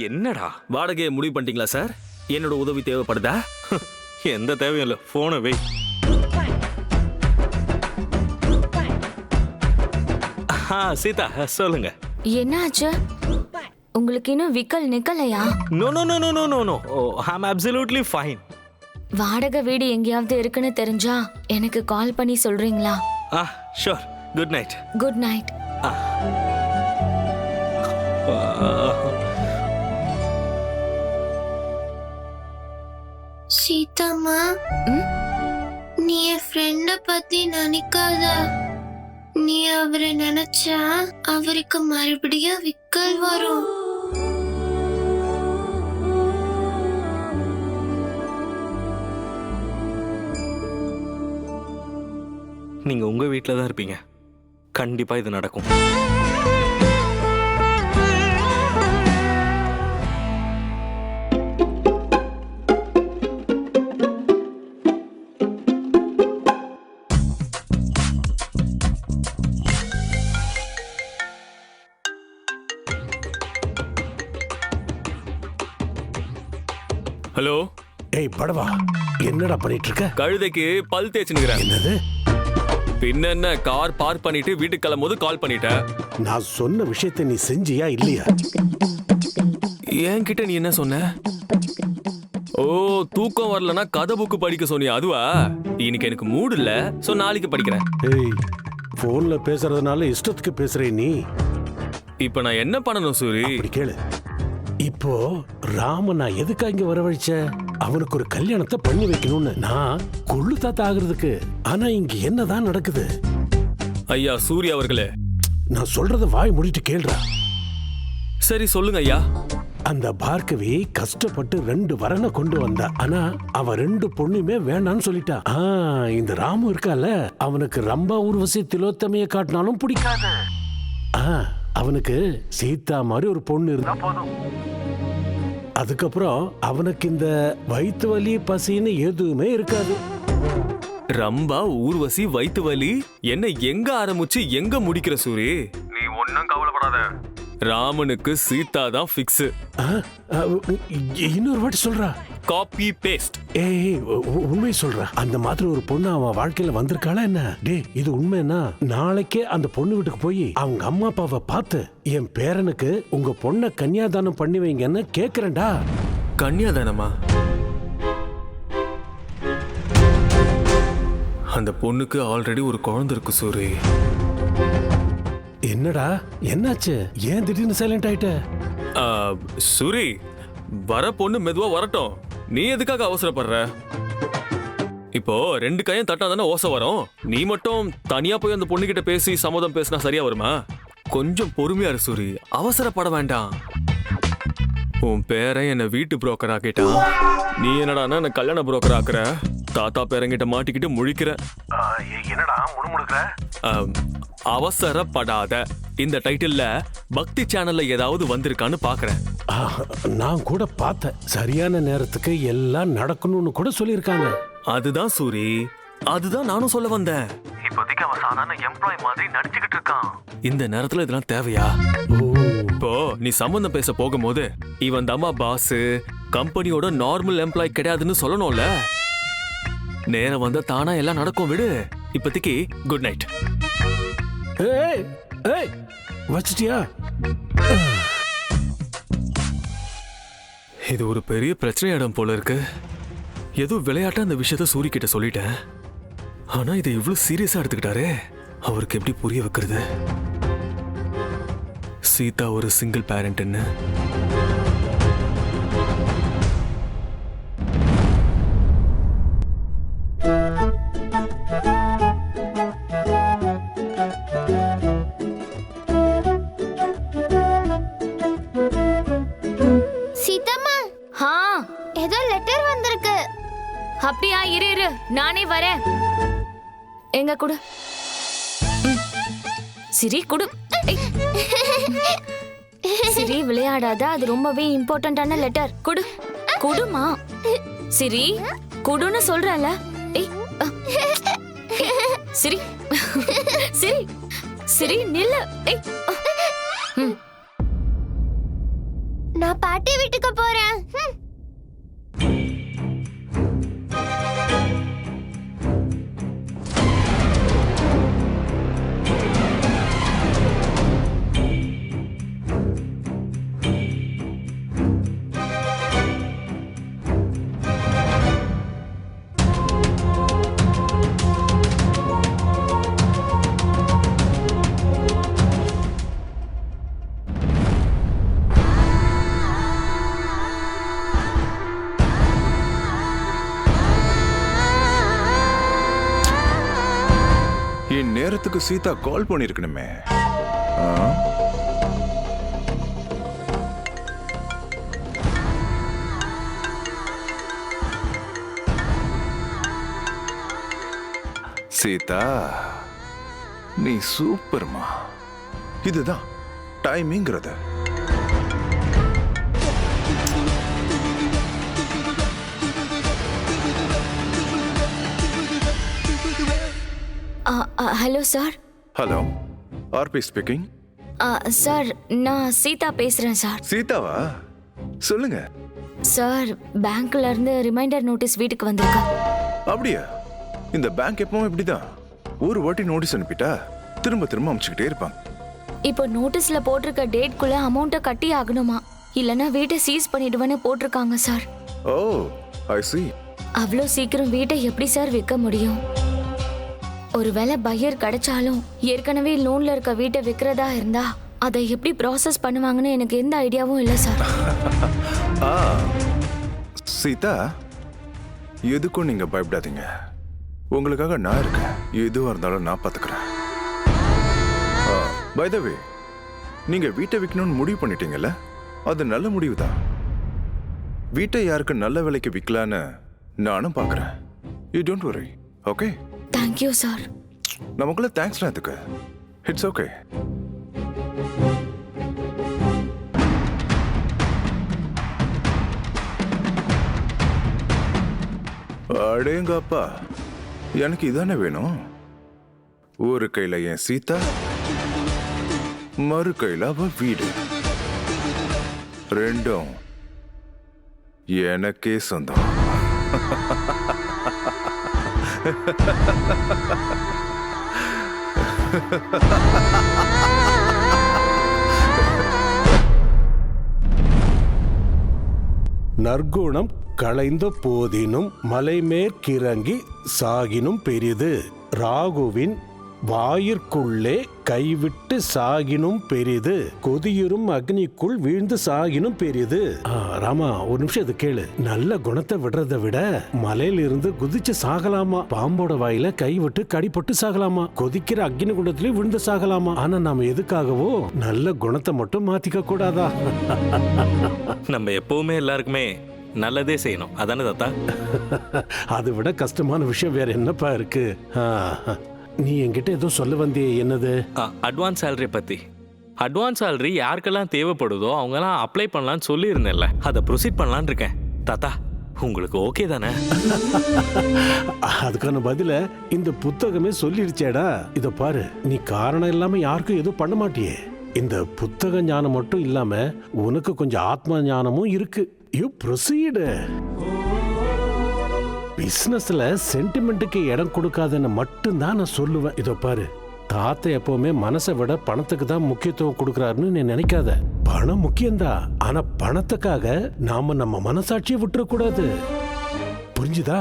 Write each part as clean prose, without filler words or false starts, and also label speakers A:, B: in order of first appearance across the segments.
A: என்னடா
B: வாடகையை முடிவு பண்ணிட்டீங்களா சார்? என்னோட உதவி தேவைப்படுதா?
A: எந்த தேவையும் இல்லை, போனை வை. சீதா சொல்லுங்க.
C: என்னாச்சு? உங்களுக்கு இன்னும் விக்கல் நிக்கலையா?
A: No no no no no no no, I am absolutely fine.
C: வாடகை வீடு எங்கேயாவது இருக்குன்னு தெரிஞ்சா எனக்கு கால் பண்ணி சொல்றீங்களா?
A: Sure. Good night.
C: Good night.
D: சீதாமா, நீ என் ஃப்ரெண்ட பத்தி நினைக்காத. நீ அவரை நினைச்சா அவருக்கு மறுபடியும் விக்கல் வரும்.
A: நீங்க உங்க வீட்டில் தான் இருப்பீங்க, கண்டிப்பா இது நடக்கும்.
B: ஹலோ.
E: ஏய் படவா, என்னடா பண்ணிட்டு இருக்க?
B: கழுதைக்கு பல் தேய்ச்சுனுக்கிறேன்.
E: என்னது?
B: பின்ன என்ன, கார் பார்க் பண்ணிட்டு வீட்டுக்கு கிளம்பும்போது கால் பண்ணிட்டேன்.
E: நான் சொன்ன விஷயத்தை நீ செஞ்சியா இல்லையா?
B: என்கிட்ட நீ என்ன சொன்ன? ஓ, தூக்கம் வரலன்னா கதை புக்கு படிக்க சொன்னியா? அதுவா? இன்னைக்கு எனக்கு மூடு இல்ல, சோ நாளைக்கு படிக்கிறேன்.
E: ஏய், போன்ல பேசுறதுனால இஷ்டத்துக்கு பேசுறே நீ.
B: இப்ப நான் என்ன பண்ணணும் சூரி?
E: அப்படி கேளு. இப்போ ராம நான் எதுக்கு இங்க வரவழைச்ச? அவனுக்கு ஒரு கல்யாணத்தை பண்ணி வைக்கணும்னு. நான் கொள்ளு தாத்தா ஆகுறதுக்கு. ஆனா இங்க என்னதான் நடக்குது?
B: ஐயா சூர்யா அவர்களே,
E: நான் சொல்றத வாய் மூடிட்டு கேளுடா.
B: சரி சொல்லுங்க ஐயா.
E: அந்த பார்கவி கஷ்டப்பட்டு 2 வரனை கொண்டு வந்தா. ஆனா அவ 2 பொண்ணுமே வேண்டான்னு சொல்லிட்டா. இந்த ராமு இருக்கால, அவனுக்கு ரம்பா ஊர்வசி திலோத்தமைய காட்டினாலும் பிடிக்காது. அவனுக்கு சீதா மாதிரி ஒரு பொண்ணு இருந்தா போதும். அதுக்கப்புறம் அவனுக்கு இந்த வயிற்று வலி பசின்னு எதுவுமே இருக்காது.
B: ரம்பா ஊர்வசி வயிற்று வலி என்ன எங்க ஆரம்பிச்சு எங்க முடிக்கிற சூரி? நீ ஒன்னும் கவலைப்படாத, ராமனுக்கு சீதா தான் ஃபிக்ஸ்.
E: இன்னொரு வாட்டி சொல்றா.
B: Copy paste.
E: ஏய், உண்மை சொல்ற. அந்த மாதிரி ஒரு பொண்ணு அவன் வாழ்க்கையில வந்திருக்காளா என்ன? டே, இது உண்மைன்னா நாளைக்கே அந்த பொண்ணு வீட்டுக்கு போய் அவங்க அம்மா அப்பாவை பார்த்து என் பேரனுக்கு உங்க பொண்ணை கன்னியாதானம் பண்ணி வைங்கன்னு கேக்குறேன்டா.
B: கன்னியாதானமா? அந்த பொண்ணுக்கு ஆல்ரெடி ஒரு குழந்தை இருக்கு சூரி.
E: என்னடா என்னாச்சு? ஏன் திடீர்னு சைலண்ட் ஆயிட்ட?
B: சூரி, வர பொண்ணு மெதுவா வரட்டும், நீ எதுக்காக அவசரப்படுற? இப்போ 2 கையும் தட்டா தானே ஓசை வரும். நீ மட்டும் தனியா போய் அந்த பொண்ணு கிட்ட பேசி சம்மதம் பேசினா சரியா வருமா? கொஞ்சம் பொறுமையா இரு சூரி, அவசரப்பட வேண்டாம். உன் பேரன் என்ன வீட்டு புரோக்கர் ஆக்கிட்டான், நீ என்னடானா என்ன கல்யாண புரோக்கர் ஆக்குற? தாத்தா பேரங்கிட்ட மாட்டிக்கிட்டு முழிக்கிற.
E: என்னடா முணுமுணுக்கிற?
B: அவசரப்படாத. இந்த டைட்டில்ல பக்தி சேனல்ல ஏதாவது வந்திருக்கான்னு பாக்குறேன்.
E: நான் கூட பார்த்தேன். சரியான நேரத்துக்கு எல்லாம் நடக்கணும்னு கூட சொல்லியிருக்காங்க.
B: அதுதான் சூரி, அதுதான் நானும் சொல்ல வந்தேன்.
F: இப்போதைக்கு அவன் சாதாரண எம்ப்ளாய் மாதிரி நடிச்சுக்கிட்டு இருக்கான்.
B: இந்த நேரத்துல இதெல்லாம் தேவையா? இப்போ நீ சம்பந்தம் பேச போகும்போது இவன் தம்மா பாஸ், கம்பெனியோட நார்மல் எம்ப்ளாய் கிடையாதுன்னு சொல்லணும்ல. நேரம் வந்தா தானா எல்லாம் நடக்கும், விடு. இப்போதைக்கு குட் நைட்.
E: ஏய் ஏய், வச்சிட்டியா?
B: இது ஒரு பெரிய பிரச்சனையிடம் போல இருக்கு. ஏதோ விளையாட்டா அந்த விஷயத்த சூரி கிட்ட சொல்லிட்டேன். ஆனா இதை இவ்வளவு சீரியஸா எடுத்துக்கிட்டாரே, அவருக்கு எப்படி புரிய வைக்கிறது? சீதா ஒரு சிங்கிள் பேரண்ட்னு.
C: அப்படியா? இரு இரு, நானே வரேன். எங்க குடு. சிரி குடு. சிரி விளையாடாத, அது ரொம்பவே இம்பார்ட்டன்டான லெட்டர். குடு குடுமா. சிரி குடுன்னு சொல்றல. சிரி சிரி சிரி நில்லு.
D: நான் பாட்டி வீட்டுக்கு போறேன்.
G: நேரத்துக்கு சீதா கால் பண்ணிருக்கணுமே. சீதா நீ சூப்பர்மா. இதுதான் டைமிங்கிறது.
C: Hello sir.
G: Hello, RP speaking.
C: Sir நான் சீதா பேசுறேன் சார்.
G: சீதாவா? சொல்லுங்க.
C: சார் பேங்க்ல இருந்து ரிமைண்டர் நோட்டீஸ் வீட்டுக்கு வந்திருக்கு.
G: அப்படியா? இந்த பேங்க் எப்பவும் இப்படிதான். ஒரு வாட்டி நோட்டீஸ் அனுப்பிட்டா திரும்ப திரும்ப அனுப்பிச்சுக்கிட்டே இருப்பாங்க.
C: இப்போ நோட்டீஸ்ல போட்டிருக்க டேட்குள்ள அமௌண்ட்டை கட்டி ஆகணுமா, இல்லனா வீட்டை சீஸ் பண்ணிடுவேன்னு போட்டிருக்காங்க சார்.
G: ஓ, ஐ see.
C: அவ்வளோ சீக்கிரம் வீட்டை எப்படி சார் விற்க முடியும்? ஒருவேளை பையர் கிடைச்சாலும் ஏற்கனவே லோன்ல இருக்க வீட்டை விற்கிறதா இருந்தா அதை எப்படி ப்ராசஸ் பண்ணுவாங்கன்னு எனக்கு எந்த ஐடியாவும் இல்லை சார்.
G: சீதா, எதுக்கும் நீங்க பயப்படாதீங்க. உங்களுக்காக நான் இருக்கேன். எதுவாக இருந்தாலும் நான் பார்த்துக்கிறேன். பை த வே, நீங்க வீட்டை விற்கணும்னு முடிவு பண்ணிட்டீங்கல்ல, அது நல்ல முடிவு தான். வீட்டை யாருக்கு நல்ல விலைக்கு விற்கலான்னு நானும் பார்க்குறேன். You don't worry, okay?
C: Thank you sir.
G: நமக்குள்ள தேங்க்ஸ்லாம் எதுக்கு? It's okay. அடேங்கப்பா, எனக்கு இதானே வேணும். ஒரு கையில என் சீதா, மறு கையில அவ வீடு. ரெண்டும் எனக்கே சொந்தம்.
E: நற்குணம் களைந்த போதினும் மலைமேற்கிறங்கி சாகினும் பெரிது. ராகுவின் வாயிற்குள்ளே கைவிட்டு சாகினும் பெரிது. கொதியுறும் அக்னிக்குள் வீழ்ந்து சாகினும் பெரிது. ராமா, ஒரு நிமிஷம் இது கேளு. நல்ல குணத்தை விடுறதை விட மலையில இருந்து குதிச்சு சாகலாமா, பாம்போட வாயில கை விட்டு கடிப்பட்டு சாகலாமா, கொதிக்கிற அக்னி குண்டத்திலே விழுந்து சாகலாமா. ஆனா நாம எதுக்காகவோ நல்ல குணத்தை மட்டும் மாத்திக்க கூடாதா?
A: நம்ம எப்பவுமே எல்லாருக்குமே நல்லதே செய்யணும், அதானே தாத்தா?
E: அதை விட கஷ்டமான விஷயம் வேற என்னப்பா இருக்கு? நீ என்கிட்ட ஏதோ சொல்ல வந்தியே, என்னது?
A: அட்வான்ஸ் சேலரி பத்தி. அட்வான்ஸ் சேலரி யாருக்கெல்லாம் தேவைப்படுதோ அவங்கெல்லாம் அப்ளை பண்ணலான்னு சொல்லியிருந்தேன்ல, அதை ப்ரொசீட் பண்ணலான்னு இருக்கேன். தாத்தா, உங்களுக்கு ஓகே தானே?
E: அதுக்கான பதில இந்த புத்தகமே சொல்லிடுச்சேடா. இத பாரு, நீ காரணம் இல்லாம யாருக்கும் எதுவும் பண்ண மாட்டியே. இந்த புத்தக ஞானம் மட்டும் இல்லாம உனக்கு கொஞ்சம் ஆத்ம ஞானமும் இருக்கு. You proceed. பிசினஸ்ல சென்டிமெண்ட்டுக்கு இடம் கொடுக்காதுன்னு மட்டும்தான் நான் சொல்லுவேன். இதோ பாரு, தாத்தா எப்பவுமே மனசை விட பணத்துக்கு தான் முக்கியத்துவம் கொடுக்கறாருன்னு நீ நினைக்காத. பணம் முக்கியம்தான், ஆனா பணத்துக்காக நாம நம்ம மனசாட்சியை விட்டுறக்கூடாது. புரிஞ்சுதா?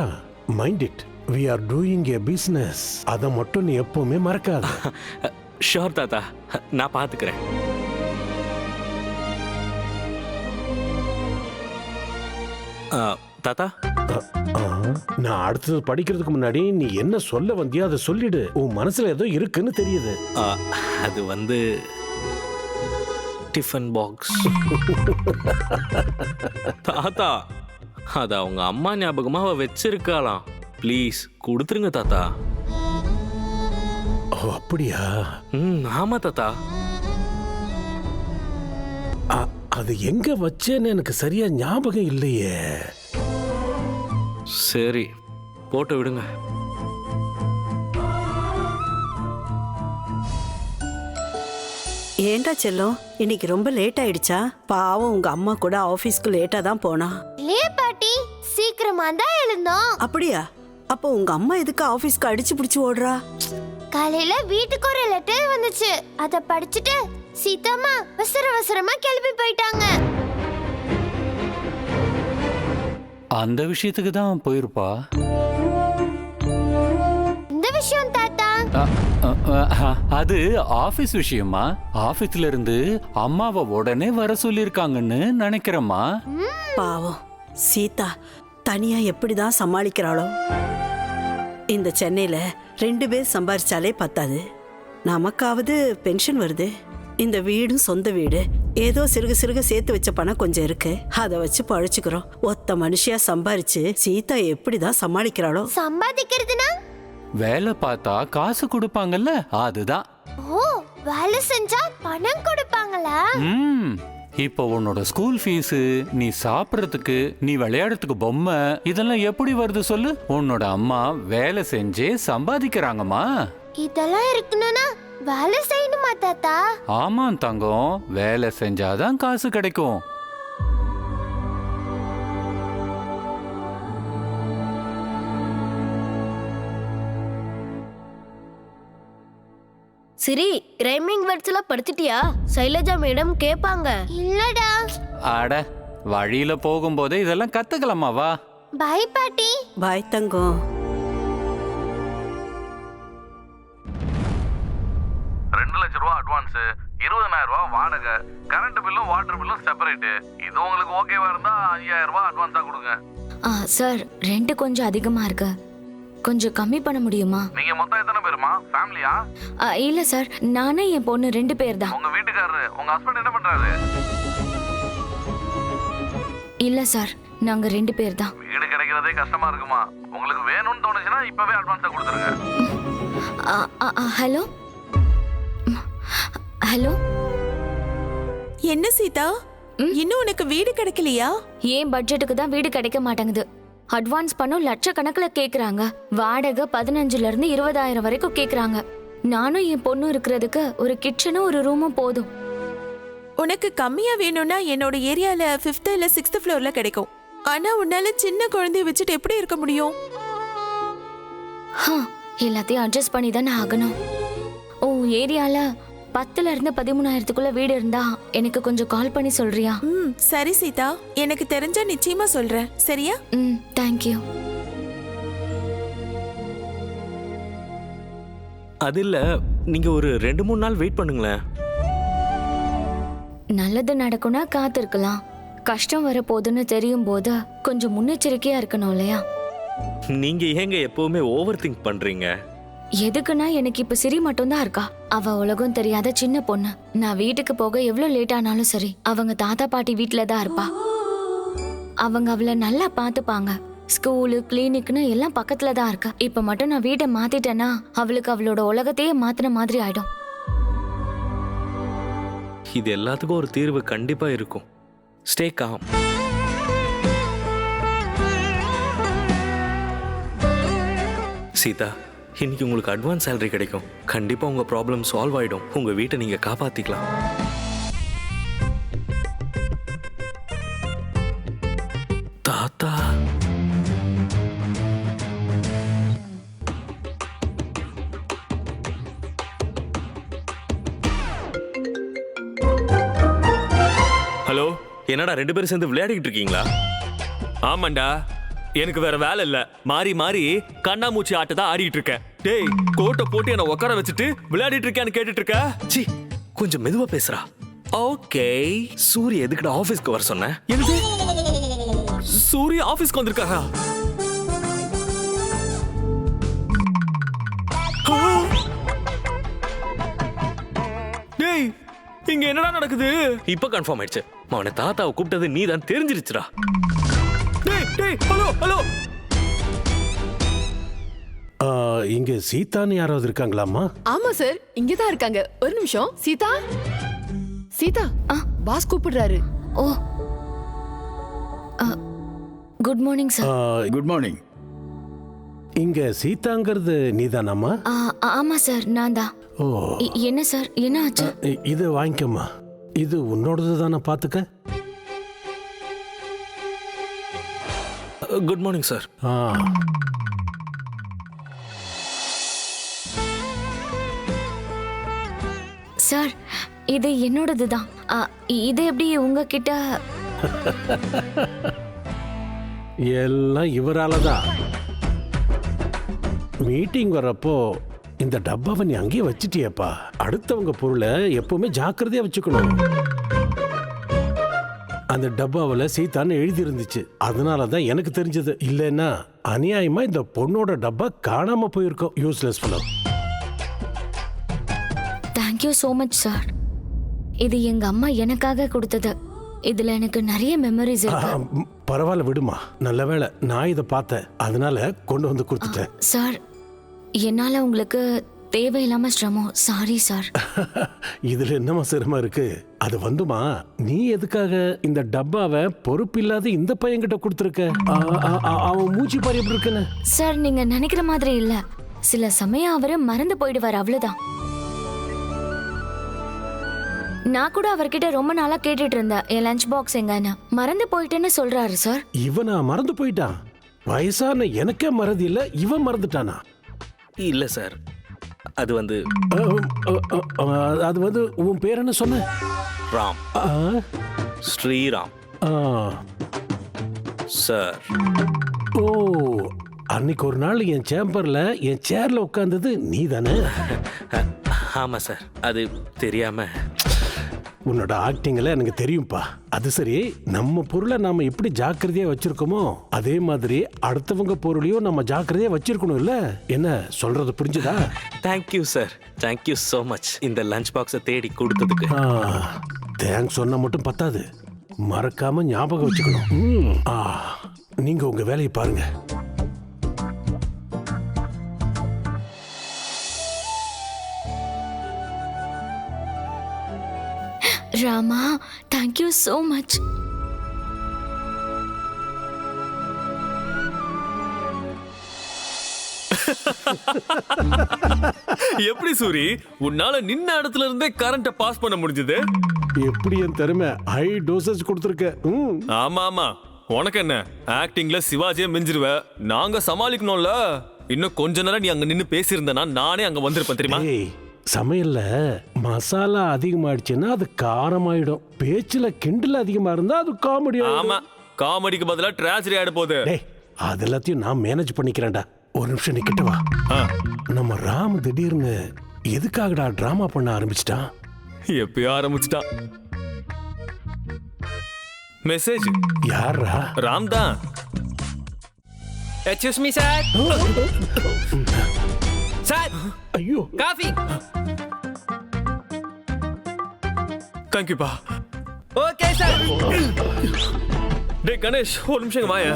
E: Mind it. we are doing a business. அதை மட்டும் நீ எப்பவுமே மறக்காத.
A: ஷோர் தாத்தா, நான் பாத்துக்கிறேன். தாத்தா,
E: நான் அடுத்தது படிக்கிறதுக்கு முன்னாடி நீ என்ன சொல்ல வந்தியோ அதை சொல்லிடு. உன் மனசுல ஏதோ இருக்குன்னு தெரியுது.
A: அது வந்து டிஃபன் பாக்ஸ். தாத்தா, அது அவங்க அம்மா ஞாபகமா அவ வச்சிருக்காளாம். ப்ளீஸ் கொடுத்துருங்க தாத்தா.
E: ஓ, அப்படியா?
A: ஆமா தாத்தா.
E: அது எங்க வச்சேன்னு எனக்கு சரியா ஞாபகம் இல்லையே.
A: சரி, போட்டு விடுங்க.
H: ஏண்டா செல்லம், இன்னைக்கு ரொம்ப லேட் ஆயிடுச்சா? பாவம் உங்க அம்மா கூட ஆபீஸ்க்கு லேட்டா தான் போனா.
D: இல்லையே பாட்டி, சீக்கிரமா தான் எழுந்தோம்.
H: அப்படியா? அப்போ உங்க அம்மா எதுக்கு ஆபீஸ்க்கு அடிச்சு பிடிச்சு ஓடுறா?
D: காலையில வீட்டுக்கு ஒரு லெட்டர் வந்துச்சு, அத படிச்சுட்டு சீதாமா அவசரமா கிளம்பி போயிட்டாங்க.
I: அந்த விஷயத்துக்கு தான் போயிருப்பா.
D: இந்த விஷயம் தாத்தா,
I: அது ஆபீஸ் விஷயமா? ஆபீஸ்ல இருந்து அம்மாவை உடனே வர சொல்லிருக்காங்கன்னு நினைக்கிறேம்மா.
H: பாவம் சீதா தனியா எப்படிதான் சமாளிக்கிறாளோ. இந்த சென்னையில 2 பேர் சம்பாரிச்சாலே பத்தாது. நமக்காவது பென்ஷன் வருது. இந்த வீடும் சொந்த வீடு. ஏதோ சிறுக சேர்த்து வச்ச பணம் கொஞ்சம் இருக்கு, அதை வச்சு பழச்சுக்கிறோம். ஒத்த மனுஷியா சம்பாரிச்சு சீதா எப்படிதான் சமாளிக்கிறாளோ.
D: சம்பாதிக்கிறதுனா
I: வேலை பார்த்தா காசு கொடுப்பாங்கல்ல, அதுதான்.
D: ஓ, வேலை செஞ்சா பணம் கொடுப்பாங்களா?
I: இப்போ உன்னோட ஸ்கூல் ஃபீஸ், நீ சாப்பிடறதுக்கு, நீ விளையாடுறதுக்கு பொம்மை, இதெல்லாம் எப்படி வருது சொல்லு? உன்னோட அம்மா வேலை செஞ்சே சம்பாதிக்கிறாங்கம்மா.
D: இதெல்லாம் இருக்கணும்னா வேலை செய்யணுமா தாத்தா?
I: ஆமா தங்கம், வேலை செஞ்சாதான் காசு கிடைக்கும்.
J: சரி, ரைமிங் வேர்ட்ஸ் எல்லாம் படிச்சிட்டியா? சைலஜா மேடம் கேட்பாங்க.
D: இல்லடா.
I: அட, வழியில போகும்போதே இதெல்லாம் கத்துக்கலாமா? வா.
D: பை பாட்டி.
H: பாய் தங்கம்.
F: 2 லட்ச ரூபா அட்வான்ஸ், 20,000 ரூபா வாடகை, கரண்ட் பில்லும் வாட்டர் பில்லும் செப்பரேட். இது உங்களுக்கு ஓகேவா இருந்தா 5,000 ரூபா அட்வான்ஸா கொடுங்க.
C: சார், ரெண்ட் கொஞ்சம் அதிகமா இருக்கு, கொஞ்சம் கம்மி பண்ண முடியுமா?
F: நீங்க மொத்தம் எத்தனை பேருமா? ஃபேமிலியா?
C: இல்ல சார், நானே என் பொண்ணு 2 பேர் தான்.
F: உங்க வீட்டுக்காரரு, உங்க ஹஸ்பண்ட் என்ன பண்றாரு?
C: இல்ல சார், நாங்க 2 பேர் தான்.
F: வீடு கிடைக்கிறதே கஷ்டமா இருக்குமா? உங்களுக்கு வேணும்னு தோணுச்சுன்னா இப்பவே அட்வான்ஸா கொடுத்துருங்க.
C: Hello hello.
K: என்ன சீதா, இன்னும் உனக்கு வீடு கிடைக்கலையா?
C: ஏன் பட்ஜெட்டுக்கு தான் வீடு கிடைக்க மாட்டேங்குது. அட்வான்ஸ் பணம் லட்சக்கணக்கில் கேக்குறாங்க. வாடகை 15,000 இருந்து 20,000 வரைக்கும் கேக்குறாங்க. நானும் என் பொண்ணும் இருக்கிறதுக்கு ஒரு கிச்சனும் ஒரு ரூமும் போதும்.
K: உனக்கு கம்மியா வேணும்னா என்னோட ஏரியால 5th இல்ல 6th ஃப்ளோர்ல கிடைக்கும். ஆனா உன்னால சின்ன குழந்தைய வச்சுட்டு எப்படி இருக்க முடியும்?
C: எல்லாத்தையும் அட்ஜஸ்ட் பண்ணி தானே ஆகணும். ஏரியால 10,000 இருந்து 13,000க்குள்ள வீடு இருந்தா எனக்கு கொஞ்சம் கால் பண்ணி சொல்றியா?
K: சரி சீதா, எனக்கு தெரிஞ்சா நிச்சயமா சொல்றேன். சரியா?
C: தேங்க்யூ.
A: அது இல்ல, நீங்க ஒரு 2-3 நாள் வெயிட் பண்ணுங்களேன்.
C: நல்லது நடக்கும்னா காத்திருக்கலாம். கஷ்டம் வரப்போகுதுன்னு தெரியும் போது கொஞ்சம் முன்னெச்சரிக்கையா இருக்கணும் இல்லையா?
A: நீங்க ஏங்க எப்பவுமே ஓவர் திங்க் பண்றீங்க?
C: எதுக்குன்னா எனக்கு இப்ப சிரி மட்டும்தான் இருக்கா. அவ உலகம் தெரியாத சின்ன பொண்ணு. நான் வீட்டுக்கு போக எவ்வளவு லேட் ஆனாலும் சரி, அவங்க தாத்தா பாட்டி வீட்டுல தான் இருப்பா. அவங்க அவளை நல்லா பாத்துப்பாங்க. ஸ்கூலு, கிளினிக்னு எல்லாம் பக்கத்துல தான் இருக்கா. இப்ப மட்டும் நான் வீட்டை மாத்திட்டேன்னா அவளுக்கு அவளோட உலகத்தையே மாத்தின மாதிரி ஆயிடும்.
A: இது எல்லாத்துக்கும் ஒரு தீர்வு கண்டிப்பா இருக்கும். Stay com. சீதா, இன்னைக்கு உங்களுக்கு அட்வான்ஸ் சேலரி கிடைக்கும். கண்டிப்பா உங்க ப்ராப்ளம் சால்வ் ஆயிடும். உங்க வீட்டை நீங்க காப்பாத்திக்கலாம். தாத்தா,
B: ஹலோ.
A: என்னடா 2 பேரும் சேர்ந்து விளையாடிக்கிட்டு இருக்கீங்களா?
B: ஆமாண்டா, எனக்கு வேற வேலை இல்ல. மாறி மாறி கண்ணாமூச்சி ஆட்ட தான் ஆடிட்டு இருக்கேன். டேய், கோட்டை போட்டு என்ன உட்கார வச்சுட்டு விளையாடிட்டு இருக்கான்னு கேட்டுட்டு இருக்க?
A: சி, கொஞ்சம் மெதுவா பேசுறா.
B: ஓகே.
A: சூரிய எதுக்குடா ஆபீஸ்க்கு வர சொன்ன?
B: என்னது? சூரிய ஆபீஸ்க்கு வந்திருக்காரா? டேய், இங்க என்னடா நடக்குது?
A: இப்ப கன்ஃபார்ம் ஆயிடுச்சு. அவனை தாத்தாவை கூப்பிட்டது நீ தான் தெரிஞ்சிருச்சுடா.
B: டேய் டேய், ஹலோ ஹலோ.
E: இங்க சீதான்னு யாராவது இருக்காங்களாமா?
J: ஆமா சார், இங்கதான் இருக்காங்க. ஒரு நிமிஷம். சீதா, சீதா, பாஸ் கூப்பிடுறாரு.
C: Oh, good morning sir.
L: Good morning.
E: இங்க சீதாங்கிறது நீதானாமா?
C: ஆமா சார், நான் தான்.
E: ஓ
C: என்ன சார், என்ன ஆச்சு?
E: இது வாங்கிக்கம்மா. இது உன்னோடது தானே, பார்த்துக்க.
A: Good morning sir.
E: ஆ
C: சார், இது என்னோடது தான். இது எப்படி உங்ககிட்ட?
E: எல்லாம் இவரால தான். மீட்டிங் வரப்போ இந்த டப்பாவை நீ அங்கேயே வச்சிட்டியப்பா. அடுத்தவங்க பொருளை எப்பவுமே ஜாக்கிரதையா வச்சுக்கணும். அந்த டப்பாவில் சீதான்னு எழுதி இருந்துச்சு, அதனால தான் எனக்கு தெரிஞ்சது. இல்லைன்னா அநியாயமா இந்த பொண்ணோட டப்பா காணாம போயிருக்கோம். Useless fellow.
C: Thank you so much sir. இது எங்க அம்மா எனக்காக கொடுத்தது. இதுல எனக்கு நிறைய மெமரிஸ் இருக்கு.
E: பரவாயில்ல விடுமா. நல்ல வேளை நான் இதை பார்த்தேன், அதனால கொண்டு வந்து கொடுத்துட்டேன்.
C: சார், என்னால உங்களுக்கு தேவையில்லாம சிரமம். Sorry sir.
E: இதுல என்னமா சிரமம் இருக்கு? அது வந்துமா, நீ எதுக்காக இந்த டப்பாவை பொறுப்பில்லாத இந்த பையன்கிட்ட கொடுத்துருக்க? அவன் மூச்சு பாரு எப்படி இருக்குன்னு.
C: சார், நீங்க நினைக்கிற மாதிரி இல்ல. சில சமயம் அவரை மறந்து போயிடுவார், அவ்வளவுதான். நான் கூட அவர்கிட்ட ரொம்ப நாளா கேட்டுட்டு இருந்தேன், என் லஞ்ச் பாக்ஸ் எங்கன்னு. மறந்து போயிட்டேன்னு சொல்றாரு சார்.
E: இவனா மறந்து போயிட்டான்? வயசான எனக்கே மறதி இல்ல, இவன் மறந்துட்டானா?
A: இல்ல சார், அது வந்து
E: உன் பேர் என்ன சொன்ன?
A: ராம். ஸ்ரீராம் சார்.
E: ஓ, அன்னைக்கு ஒரு நாள் என் சேம்பர்ல என் சேர்ல உட்கார்ந்தது நீ தானே?
A: ஆமா சார், அது தெரியாம.
E: உன்னோட ஆக்டிங்ல எனக்கு தெரியும்பா. அது சரி, நம்ம பொருளை நாம எப்படி ஜாக்கிரதையா வச்சிருக்கோமோ அதே மாதிரி அடுத்தவங்க பொருளையும் நம்ம ஜாக்கிரதையா வச்சிருக்கணும் இல்ல? என்ன சொல்றது புரிஞ்சுதா?
A: Thank you sir, thank you so much இந்த லஞ்ச் பாக்ஸை தேடி கொடுத்ததுக்கு.
E: தேங்க்ஸ் சொன்ன மட்டும் பத்தாது, மறக்காம ஞாபகம் வச்சுக்கணும். நீங்க உங்க வேலையை பாருங்க.
C: Rama, thank you so much.
B: எப்படி சூரி, உன்னால நின்ன இடத்துல இருந்தே கரண்ட பாஸ் பண்ண முடிஞ்சது?
E: எப்படி என் திறமை? ஹை டோசேஜ் கொடுத்துருக்க.
B: ஆமா ஆமா, உனக்கு என்ன, ஆக்டிங்ல சிவாஜியே மிஞ்சிருவ. நாங்க சமாளிக்கணும்ல. இன்னும் கொஞ்ச நேரம் நீ அங்க நின்னு பேசியிருந்தனா நானே அங்க வந்திருப்பேன் தெரியுமா?
E: சமையல்ல மசாலா அதிகமாயிடுச்சுன்னா அது காரமாயிடும். பேச்சுல கிண்டல் அதிகமா இருந்தா அது காமெடி.
B: ஆமா, காமெடிக்கு பதிலா டிராஜடி ஆயிட போகுது.
E: அது எல்லாத்தையும் நான் மேனேஜ் பண்ணிக்கிறேன்டா. ஒரு நிமிஷம் நிக்கிட்டு வா. நம்ம ராம் திடீர்னு எதுக்காகடா டிராமா பண்ண ஆரம்பிச்சிட்டான்?
B: எப்பயோ ஆரம்பிச்சிட்டான். மெசேஜ்
E: யாரா?
B: ராம் தான்.
L: Excuse me sir. சார்,
E: ஐயோ,
L: காஃபி.
B: தேங்க்யூ பா.
L: Okay sir.
B: டேய் கணேஷ், ஒரு நிமிஷம் வாயா.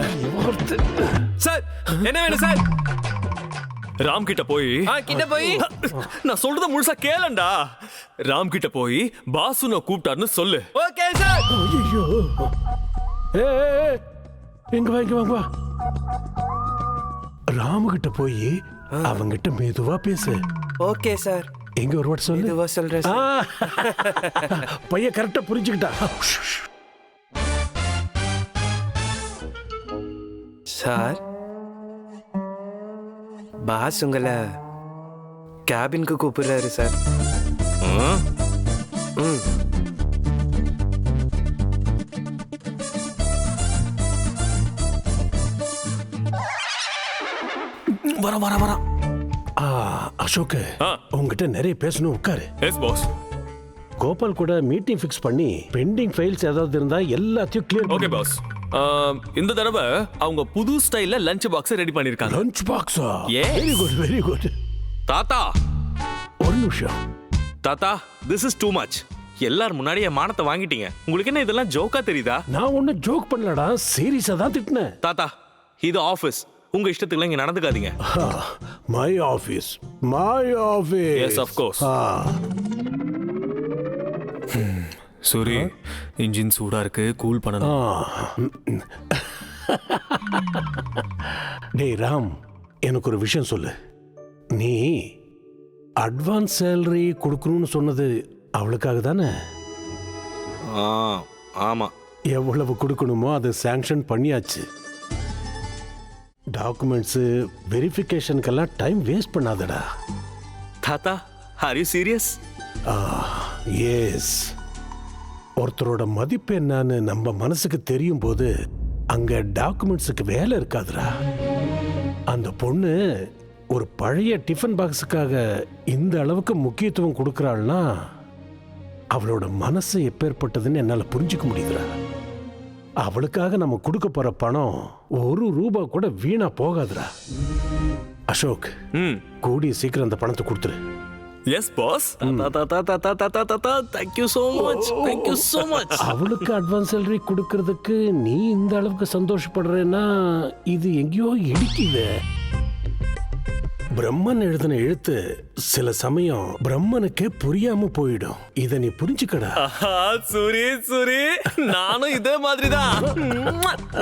L: சார், என்ன வேணும் சார்?
B: ராம் கிட்ட போய் நான் சொல்றத முழுசா கேளண்டா. ராம் கிட்ட போய் பாசுன கூப்பிட்டாருன்னு சொல்லு.
L: Okay sir.
E: ஐயோ, எங்க வா இங்க வா. ராமு கிட்ட போய் அவங்கிட்ட மெதுவா பேசு.
L: Okay sir.
E: எங்க ஒரு வார்த்தை சொல்லு.
L: மெதுவா சொல்றேன்.
E: பையன் கரெக்டா புரிஞ்சுக்கிட்டா.
L: சார், பாஸ் உங்களை கேபினுக்கு கூப்பிடுறாரு சார்.
E: வர அசோக், உங்ககிட்ட நிறைய பேசணும். உட்காரு.
B: S boss.
E: கோபால் கூட மீட்டிங் ஃபிக்ஸ் பண்ணி பெண்டிங் ஃபைல்ஸ் ஏதாவது இருந்தா எல்லாத்தையும் கிளியர்.
B: Okay pass. இந்த தடவை அவங்க புது ஸ்டைல்ல லஞ்ச் பாக்ஸ் ரெடி பண்ணிருக்காங்க.
E: லஞ்ச் பாக்ஸா?
B: Very
E: good, very good.
A: தாத்தா,
E: ஒரு நிமிஷம்.
A: தாத்தா, திஸ் இஸ் டூ மச். எல்லாரும் முன்னாடி என் மானத்தை வாங்கிட்டீங்க. உங்களுக்கு என்ன இதெல்லாம் ஜோக்கா தெரியுதா?
E: நான் ஒன்னும் ஜோக் பண்ணலடா, சீரியஸா தான் திட்டினேன்.
A: தாத்தா, இது ஆபீஸ். உங்க இஷ்டத்துக்குலாம் இங்க நடந்துக்காதீங்க.
E: My office, my office.
B: Yes of course. Suri, engine சூடா இருக்கு, கூல் பண்ணணும்.
E: டேய் ராம், எனக்கு ஒரு விஷயம் சொல்லு. நீ அட்வான்ஸ் சேலரி கொடுக்கணும்னு சொன்னது அவளுக்காக தானே?
A: ஆமா.
E: எவ்வளவு கொடுக்கணுமோ அதை சாங்ஷன் பண்ணியாச்சு. டாக்குமெண்ட்ஸு வெரிஃபிகேஷனுக்கெல்லாம் டைம் வேஸ்ட் பண்ணாதடா.
A: தாத்தா, ஆர் யூ சீரியஸ்?
E: எஸ். ஒருத்தரோட மதிப்பு என்னன்னு நம்ம மனசுக்கு தெரியும் போது அங்க டாக்குமெண்ட்ஸுக்கு வேலை இருக்காதுடா. அந்த பொண்ணு ஒரு பழைய டிஃபன் பாக்ஸுக்காக இந்த அளவுக்கு முக்கியத்துவம் கொடுக்கறாள்னா அவளோட மனசு எப்பேற்பட்டதுன்னு என்னால புரிஞ்சுக்க முடியுதுடா. அவளுக்காக நம்ம கொடுக்க போற பணம் ₹1 கூட வீணா போகாதுடா. அசோக், கூடிய சீக்கிரம் அந்த பணத்தை கொடுத்துரு.
B: Yes boss.
A: Thank you so much. Thank you so much.
E: அவளுக்கு அட்வான்ஸ் சேலரி கொடுக்கறதுக்கு நீ இந்த அளவுக்கு சந்தோஷப்படுறேன்னா இது எங்கேயோ இடிக்குது. பிரம்மன் எழுதின எழுத்து சில சமயம் பிரம்மனுக்கே புரியாம போயிடும். இத நீ புரிஞ்சுக்கடா.
B: சூரி, நானும் இதே மாதிரிதான்,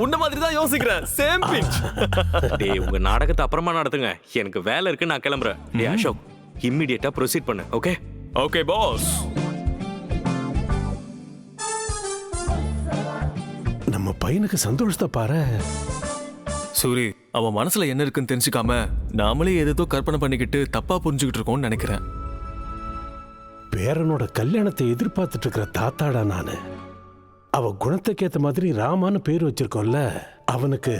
B: உன்ன மாதிரிதான் யோசிக்கிறேன். Same pinch.
A: டேய், உங்க நாடகத்தை அப்புறமா நடத்துங்க. எனக்கு வேலை இருக்கு, நான் கிளம்புறேன். டேய் அசோக், இம்மிடியேட்டா ப்ரொசீட் பண்ணு. ஓகே?
B: Okay boss.
E: நம்ம பையனுக்கு சந்தோஷத்தை பாரு.
B: சூரி, அவன் மனசுல என்ன இருக்குன்னு தெரிஞ்சுக்காம நாமளே ஏதோ கற்பனை பண்ணிக்கிட்டு தப்பா புரிஞ்சுக்கிட்டு இருக்கோம்னு நினைக்கிறேன்.
E: பேரனோட கல்யாணத்தை எதிர்பார்த்துட்டு இருக்கிற தாத்தாடா நானு. அவ குணத்துக்கு ஏத்த மாதிரி ராமான்னு பேர் வச்சிருக்கோம்ல, அவனுக்கு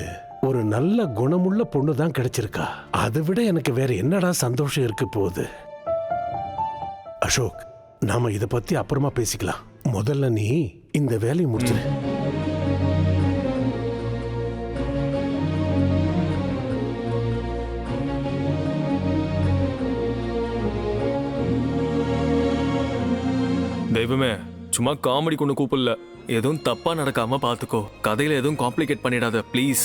E: ஒரு நல்ல குணமுள்ள பொண்ணு தான் கிடைச்சிருக்கா. அதை விட எனக்கு வேற என்னடா சந்தோஷம் இருக்கு போகுது. அசோக், நாம இத பத்தி அப்புறமா பேசிக்கலாம். முதல்ல நீ இந்த வேலையை முடிச்சிரு.
B: தெய்வமே, சும்மா காமெடி கொண்டு கூப்பிடல. எதுவும் தப்பா நடக்காம பாத்துக்கோ. கதையில எதுவும் காம்ப்ளிகேட் பண்ணிடாத ப்ளீஸ்.